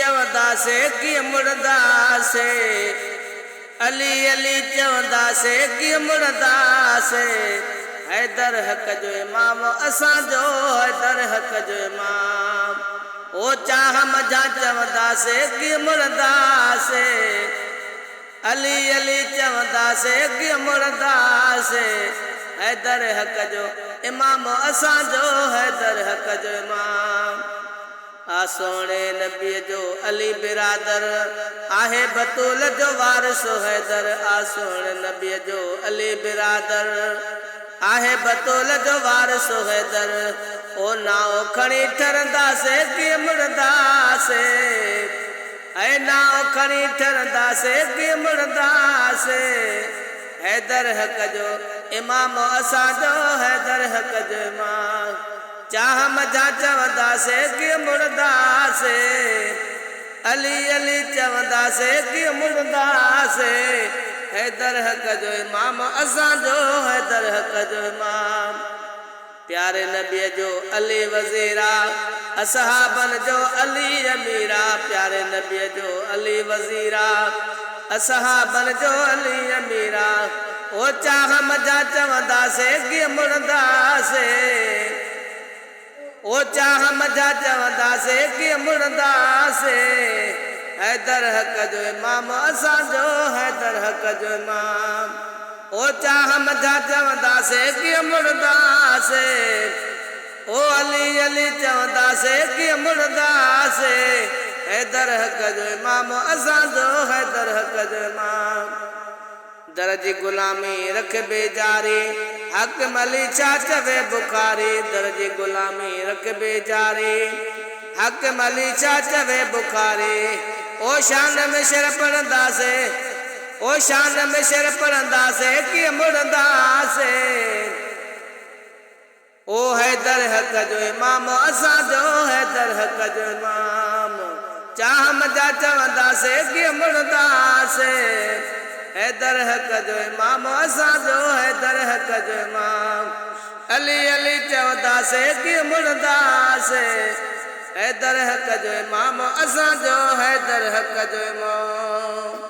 चवंदा से कीअं मुड़दा से अली अली चवंदा से कीअं मुड़दा से हैदर हक़ जो इमाम असांजो हैदर हक़ जो इमाम ओ चाह मजा चवंदा से कीअं मुड़दा से अली अली चवंदा से कीअं मुड़दा से हैदर हक़ जो इमाम असांजो हैदर हक़ जो इमाम आ सोने नबी जो अली बिरादर आहे बतूल जो वारिस हैदर आ सोने नबी जो अली बिरादर आहे बतूल जो वारिस हैदर ओ नाओ खणी ठरंदा से कीअं मुड़दा से ऐ नाओ खणी ठरंदा से कीअं मुड़दा से हैदर हक़ जो इमाम असांजो हैदर हक़ जो इमाम चाह मजा चवंदा से कीअं मुड़दा से अली अली चवंदा से कीअं मुड़दा से हैदर हक़ जो इमाम असांजो हैदर हक़ जो इमाम प्यारे नबी जो अली वज़ीरा असहाबन जो अली अमीरा प्यारे नबी जो अली वज़ीरा असहाबन जो अली अमीरा ओ चाह मजा चवंदा से कीअं मुड़दा से ओ चाह मजा चवंदा से कीअं मुड़दा से हैदर हक़ जो इमाम असांजो हैदर हक़ जो इमाम ओ चाह मजा चवंदा से कीअं मुड़दा से ओ अली अली चवंदा से कीअं मुड़दा से हैदर हक़ जो इमाम असांजो हैदर हक़ जो इमाम दर्जी गुलामी रख बेजारी हक़ मली छा चवे बुखारी दर्जी गुलामी रख बेजारी हक़ मली छा चवे बुखारी ओ शान में शर पढ़ंदा से ओ शान में शर पढ़ंदा से कीअं मुड़दा से ओ हैदर हक़ जो इमाम असांजो हैदर हक़ जो इमाम चाह मजा चवंदा से कीअं मुड़दा से हैदर हक़ जो इमाम असांजो हैदर हक़ जो इमाम अली अली चवंदा से कीअं मुड़दा से हैदर हक़ जो इमाम असांजो हैदर हक़ जो इमाम।